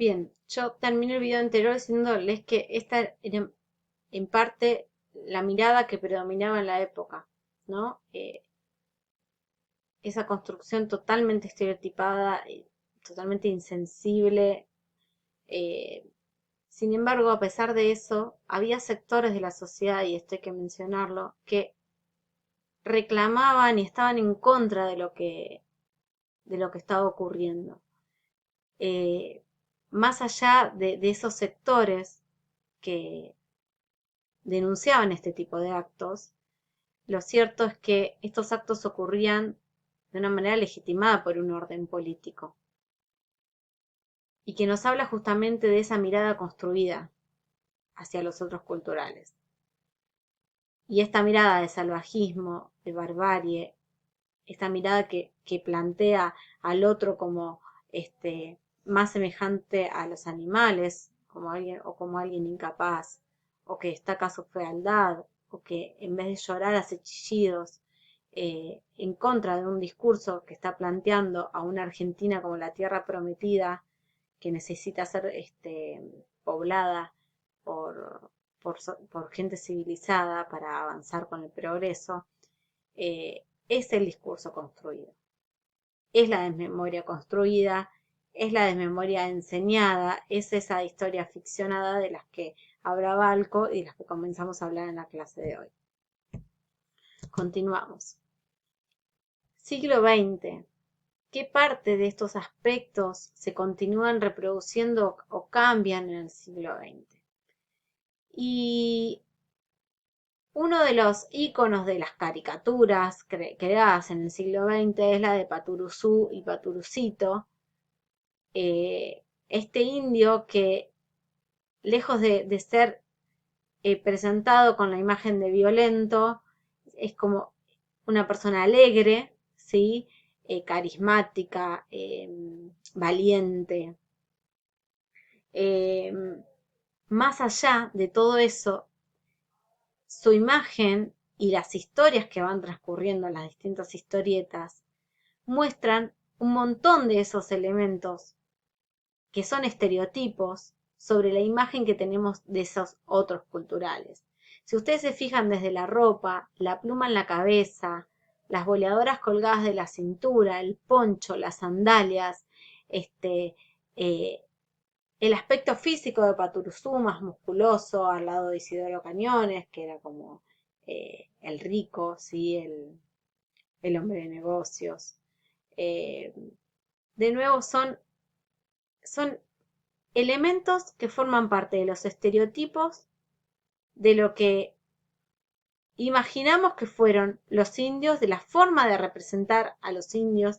Bien, yo terminé el video anterior diciéndoles que esta era en parte la mirada que predominaba en la época, ¿no? Esa construcción totalmente estereotipada, totalmente insensible. eh, Sin embargo, a pesar de eso, había sectores de la sociedad, y esto hay que mencionarlo, que reclamaban y estaban en contra de lo que estaba ocurriendo. Más allá de esos sectores que denunciaban este tipo de actos, lo cierto es que estos actos ocurrían de una manera legitimada por un orden político y que nos habla justamente de esa mirada construida hacia los otros culturales. Y esta mirada de salvajismo, de barbarie, esta mirada que plantea al otro como más semejante a los animales, como alguien, o como alguien incapaz, o que destaca su fealdad, o que en vez de llorar hace chillidos, en contra de un discurso que está planteando a una Argentina como la tierra prometida, que necesita ser poblada por, por gente civilizada para avanzar con el progreso, es el discurso construido, es la desmemoria construida, es la desmemoria enseñada, es esa historia ficcionada de las que habla Balco y de las que comenzamos a hablar en la clase de hoy. Continuamos. Siglo XX. ¿Qué parte de estos aspectos se continúan reproduciendo o cambian en el siglo XX? Y uno de los íconos de las caricaturas creadas en el siglo XX es la de Paturuzú y Paturucito, este indio que, lejos de ser presentado con la imagen de violento, es como una persona alegre, ¿sí? Carismática, valiente. Eh, Más allá de todo eso, su imagen y las historias que van transcurriendo en las distintas historietas muestran un montón de esos elementos que son estereotipos sobre la imagen que tenemos de esos otros culturales. Si ustedes se fijan desde la ropa, la pluma en la cabeza, las boleadoras colgadas de la cintura, el poncho, las sandalias, eh, el aspecto físico de Paturuzú, más musculoso, al lado de Isidoro Cañones, que era como el rico, ¿sí? El hombre de negocios. Eh, de nuevo, son elementos que forman parte de los estereotipos de lo que imaginamos que fueron los indios, de la forma de representar a los indios.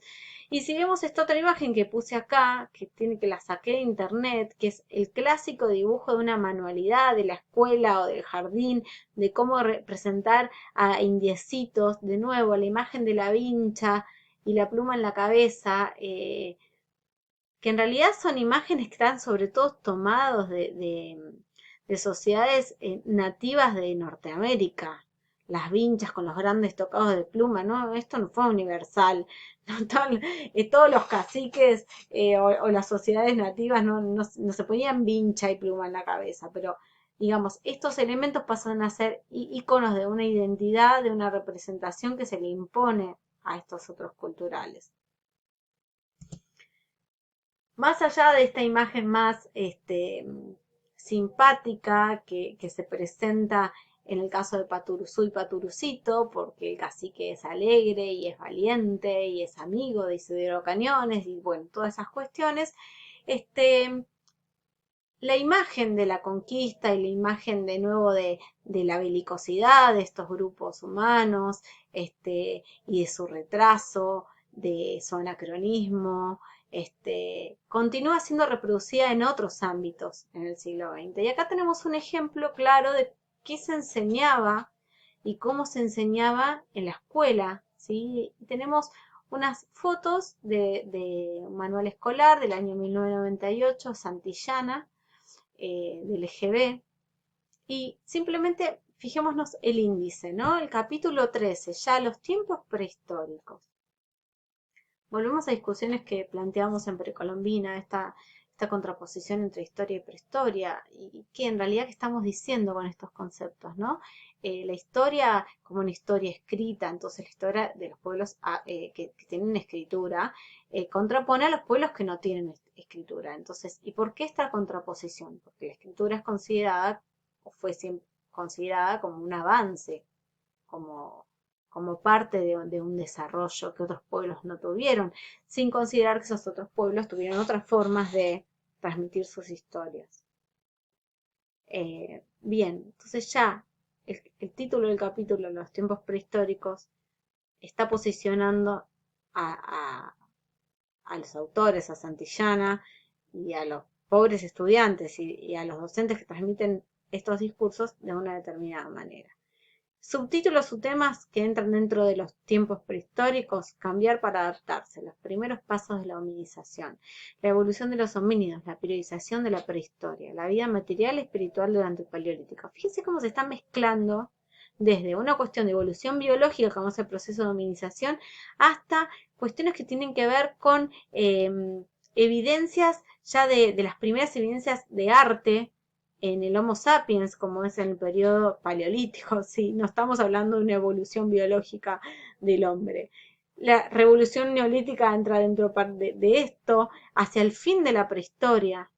Y si vemos esta otra imagen que puse acá, que la saqué de internet, que es el clásico dibujo de una manualidad de la escuela o del jardín, de cómo representar a indiecitos, de nuevo, la imagen de la vincha y la pluma en la cabeza, que en realidad son imágenes que están sobre todo tomados de sociedades nativas de Norteamérica, las vinchas con los grandes tocados de pluma, ¿no? Esto no fue universal, ¿no? Todos los caciques o las sociedades nativas no se ponían vincha y pluma en la cabeza, pero digamos, estos elementos pasan a ser íconos de una identidad, de una representación que se le impone a estos otros culturales. Más allá de esta imagen más simpática que se presenta en el caso de Paturuzú y Paturucito, porque el cacique es alegre y es valiente y es amigo de Isidoro Cañones y bueno, todas esas cuestiones, la imagen de la conquista y la imagen de nuevo de la belicosidad de estos grupos humanos y de su retraso, de su anacronismo, continúa siendo reproducida en otros ámbitos en el siglo XX. Y acá tenemos un ejemplo claro de qué se enseñaba y cómo se enseñaba en la escuela, ¿sí? Tenemos unas fotos de un manual escolar del año 1998, Santillana, del EGB, y simplemente fijémonos el índice, ¿no? El capítulo 13, ya los tiempos prehistóricos. Volvemos a discusiones que planteamos en Precolombina, esta esta contraposición entre historia y prehistoria, y que en realidad qué estamos diciendo con estos conceptos, ¿no? La historia como una historia escrita, entonces la historia de los pueblos que tienen escritura, contrapone a los pueblos que no tienen escritura. Entonces, ¿y por qué esta contraposición? Porque la escritura es considerada, o fue siempre considerada como un avance, como, como parte de un desarrollo que otros pueblos no tuvieron, sin considerar que esos otros pueblos tuvieron otras formas de transmitir sus historias. Bien, entonces ya el título del capítulo, Los tiempos prehistóricos, está posicionando a, a, a los autores, a Santillana y a los pobres estudiantes y a los docentes que transmiten estos discursos de una determinada manera. Subtítulos o temas que entran dentro de los tiempos prehistóricos: cambiar para adaptarse, los primeros pasos de la hominización, la evolución de los homínidos, la periodización de la prehistoria, la vida material y espiritual durante el Paleolítico. Fíjense cómo se está mezclando desde una cuestión de evolución biológica, como es el proceso de hominización, hasta cuestiones que tienen que ver con evidencias ya de las primeras evidencias de arte en el Homo sapiens, como es en el periodo paleolítico, ¿sí? No estamos hablando de una evolución biológica del hombre. La revolución neolítica entra dentro de esto, hacia el fin de la prehistoria.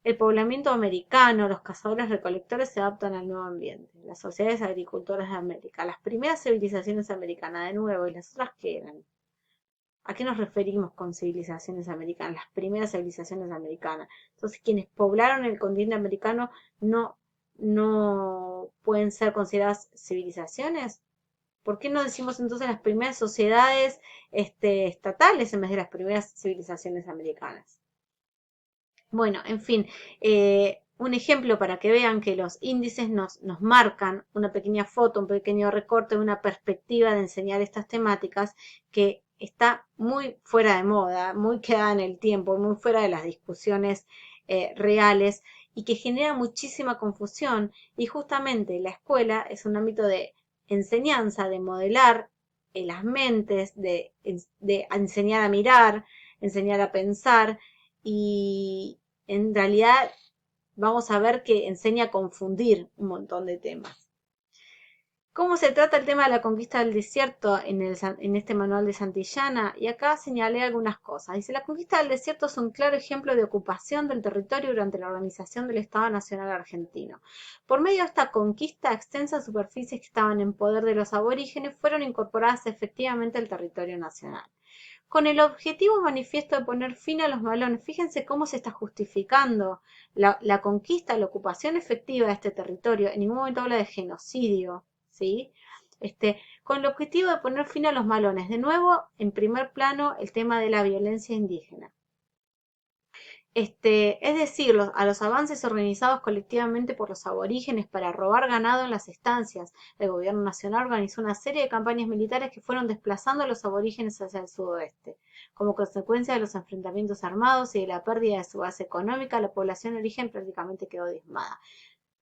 El poblamiento americano, los cazadores recolectores se adaptan al nuevo ambiente. Las sociedades agricultoras de América, las primeras civilizaciones americanas, de nuevo, y las otras que eran. ¿A qué nos referimos con civilizaciones americanas? Las primeras civilizaciones americanas. Entonces, quienes poblaron el continente americano no, no pueden ser consideradas civilizaciones. ¿Por qué no decimos entonces las primeras sociedades estatales en vez de las primeras civilizaciones americanas? Bueno, en fin, un ejemplo para que vean que los índices nos marcan una pequeña foto, un pequeño recorte, una perspectiva de enseñar estas temáticas que está muy fuera de moda, muy quedada en el tiempo, muy fuera de las discusiones reales y que genera muchísima confusión. Y justamente la escuela es un ámbito de enseñanza, de modelar las mentes, de enseñar a mirar, enseñar a pensar y en realidad vamos a ver que enseña a confundir un montón de temas. ¿Cómo se trata el tema de la conquista del desierto en este manual de Santillana? Y acá señalé algunas cosas. Dice, la conquista del desierto es un claro ejemplo de ocupación del territorio durante la organización del Estado Nacional Argentino. Por medio de esta conquista, extensas superficies que estaban en poder de los aborígenes fueron incorporadas efectivamente al territorio nacional, con el objetivo manifiesto de poner fin a los malones. Fíjense cómo se está justificando la conquista, la ocupación efectiva de este territorio. En ningún momento habla de genocidio, ¿sí? Con el objetivo de poner fin a los malones. De nuevo, en primer plano, el tema de la violencia indígena. Es decir, a los avances organizados colectivamente por los aborígenes para robar ganado en las estancias. El gobierno nacional organizó una serie de campañas militares que fueron desplazando a los aborígenes hacia el sudoeste. Como consecuencia de los enfrentamientos armados y de la pérdida de su base económica, la población de origen prácticamente quedó diezmada.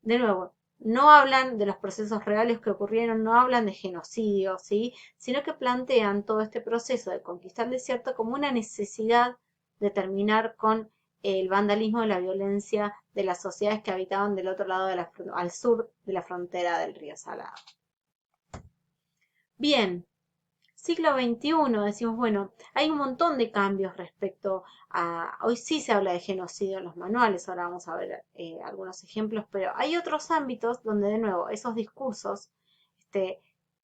De nuevo, no hablan de los procesos reales que ocurrieron, no hablan de genocidio, ¿sí? Sino que plantean todo este proceso de conquistar el desierto como una necesidad de terminar con el vandalismo y la violencia de las sociedades que habitaban del otro lado al sur de la frontera del río Salado. Bien, siglo XXI, decimos, bueno, hay un montón de cambios respecto a, hoy sí se habla de genocidio en los manuales, ahora vamos a ver algunos ejemplos, pero hay otros ámbitos donde de nuevo esos discursos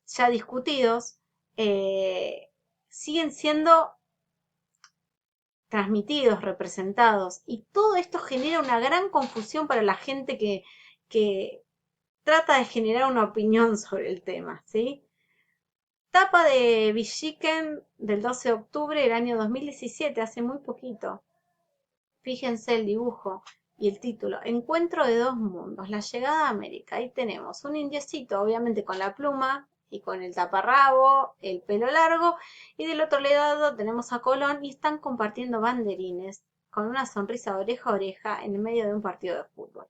ya discutidos siguen siendo transmitidos, representados, y todo esto genera una gran confusión para la gente que trata de generar una opinión sobre el tema, ¿sí? Tapa de Villiquen del 12 de octubre del año 2017, hace muy poquito. Fíjense el dibujo y el título: Encuentro de dos mundos, la llegada a América. Ahí tenemos un indiecito, obviamente con la pluma y con el taparrabo, el pelo largo, y del otro lado tenemos a Colón y están compartiendo banderines con una sonrisa de oreja a oreja en el medio de un partido de fútbol.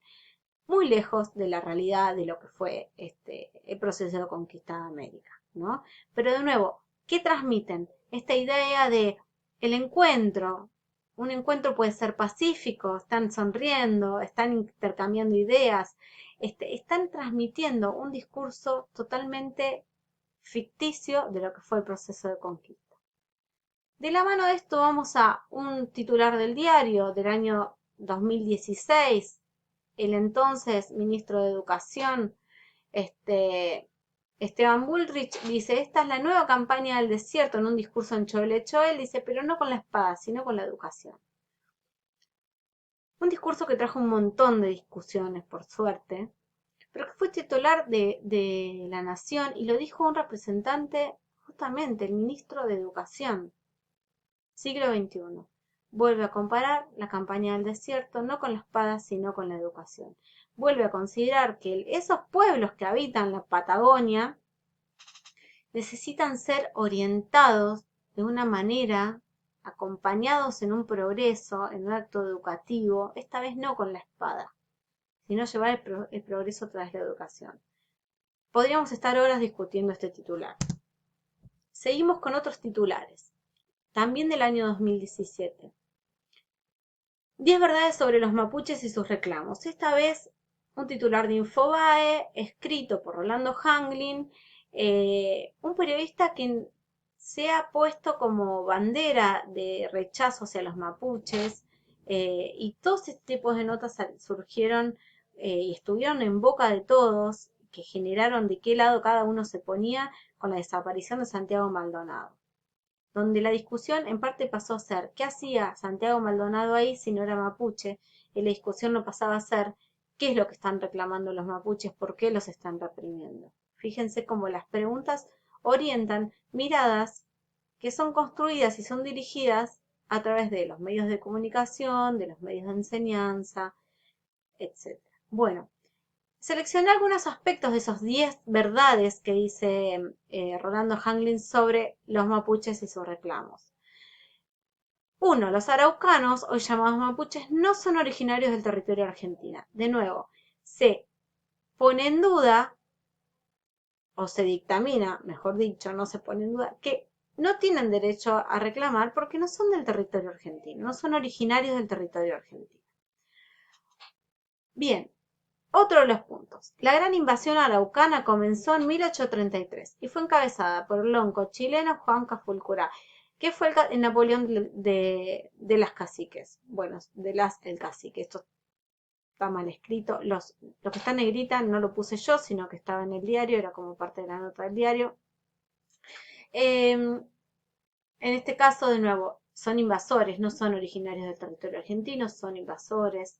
Muy lejos de la realidad de lo que fue el proceso de conquista de América, ¿no? Pero de nuevo, ¿qué transmiten? Esta idea de el encuentro, un encuentro puede ser pacífico, están sonriendo, están intercambiando ideas, están transmitiendo un discurso totalmente ficticio de lo que fue el proceso de conquista. De la mano de esto vamos a un titular del diario del año 2016, el entonces ministro de Educación, Esteban Bullrich, dice, esta es la nueva campaña del desierto, en un discurso en Choel, dice, pero no con la espada, sino con la educación. Un discurso que trajo un montón de discusiones, por suerte, pero que fue titular de La Nación y lo dijo un representante, justamente el ministro de Educación. Siglo XXI. Vuelve a comparar la campaña del desierto no con la espada, sino con la educación. Vuelve a considerar que esos pueblos que habitan la Patagonia necesitan ser orientados de una manera, acompañados en un progreso, en un acto educativo, esta vez no con la espada, sino llevar el progreso a través de la educación. Podríamos estar horas discutiendo este titular. Seguimos con otros titulares, también del año 2017. 10 verdades sobre los mapuches y sus reclamos. Esta vez un titular de Infobae, escrito por Rolando Hanglin, un periodista que se ha puesto como bandera de rechazo hacia los mapuches, y todos este tipos de notas surgieron y estuvieron en boca de todos, que generaron de qué lado cada uno se ponía con la desaparición de Santiago Maldonado, donde la discusión en parte pasó a ser ¿qué hacía Santiago Maldonado ahí si no era mapuche? Y la discusión no pasaba a ser ¿qué es lo que están reclamando los mapuches? ¿Por qué los están reprimiendo? Fíjense cómo las preguntas orientan miradas que son construidas y son dirigidas a través de los medios de comunicación, de los medios de enseñanza, etc. Bueno, seleccioné algunos aspectos de esos 10 verdades que dice Rolando Hanglin sobre los mapuches y sus reclamos. 1. Los araucanos, hoy llamados mapuches, no son originarios del territorio argentino. De nuevo, se pone en duda, o se dictamina, mejor dicho, no se pone en duda, que no tienen derecho a reclamar porque no son del territorio argentino, no son originarios del territorio argentino. Bien, otro de los puntos. La gran invasión araucana comenzó en 1833 y fue encabezada por el lonco chileno Juan Cafulcurá, que fue el Napoleón de las caciques. Bueno, el cacique. Esto está mal escrito. Lo que está en negrita no lo puse yo, sino que estaba en el diario, era como parte de la nota del diario. En este caso, de nuevo, son invasores, no son originarios del territorio argentino, son invasores.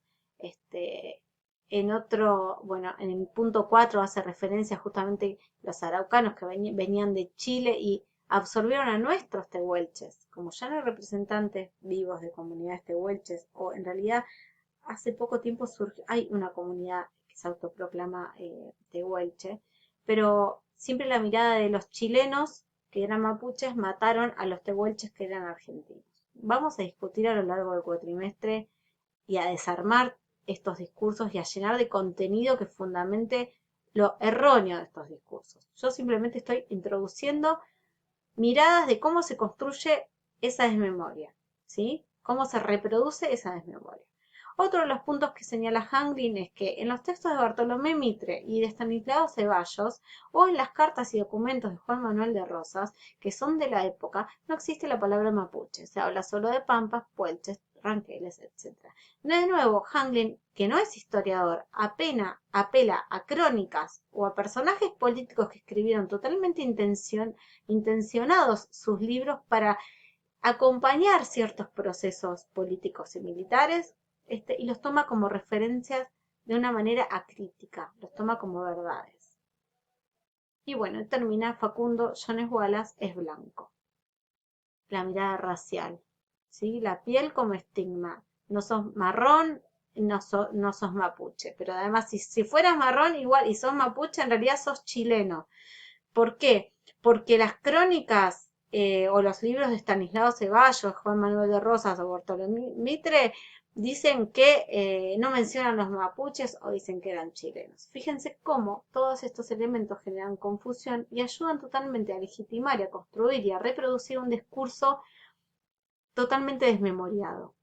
En otro, bueno, en el punto 4 hace referencia justamente a los araucanos que venían de Chile y absorbieron a nuestros tehuelches. Como ya no hay representantes vivos de comunidades tehuelches, o en realidad hace poco tiempo hay una comunidad que se autoproclama tehuelche, pero siempre la mirada de los chilenos que eran mapuches mataron a los tehuelches que eran argentinos. Vamos a discutir a lo largo del cuatrimestre y a desarmar estos discursos y a llenar de contenido que fundamente lo erróneo de estos discursos. Yo simplemente estoy introduciendo miradas de cómo se construye esa desmemoria, ¿sí? Cómo se reproduce esa desmemoria. Otro de los puntos que señala Hanglin es que en los textos de Bartolomé Mitre y de Estanislao Ceballos, o en las cartas y documentos de Juan Manuel de Rosas, que son de la época, no existe la palabra mapuche, se habla solo de pampas, puelches, ranqueles, etc. De nuevo, Hanglin, que no es historiador, apela a crónicas o a personajes políticos que escribieron totalmente intencionados sus libros para acompañar ciertos procesos políticos y militares, y los toma como referencias de una manera acrítica, los toma como verdades. Y bueno, termina Facundo Jones Wallace es blanco. La mirada racial, ¿sí? La piel como estigma. No sos marrón, no sos mapuche. Pero además, si fueras marrón igual y sos mapuche, en realidad sos chileno. ¿Por qué? Porque las crónicas o los libros de Estanislao Ceballos, Juan Manuel de Rosas o Bartolomé Mitre dicen que no mencionan los mapuches o dicen que eran chilenos. Fíjense cómo todos estos elementos generan confusión y ayudan totalmente a legitimar y a construir y a reproducir un discurso totalmente desmemoriado.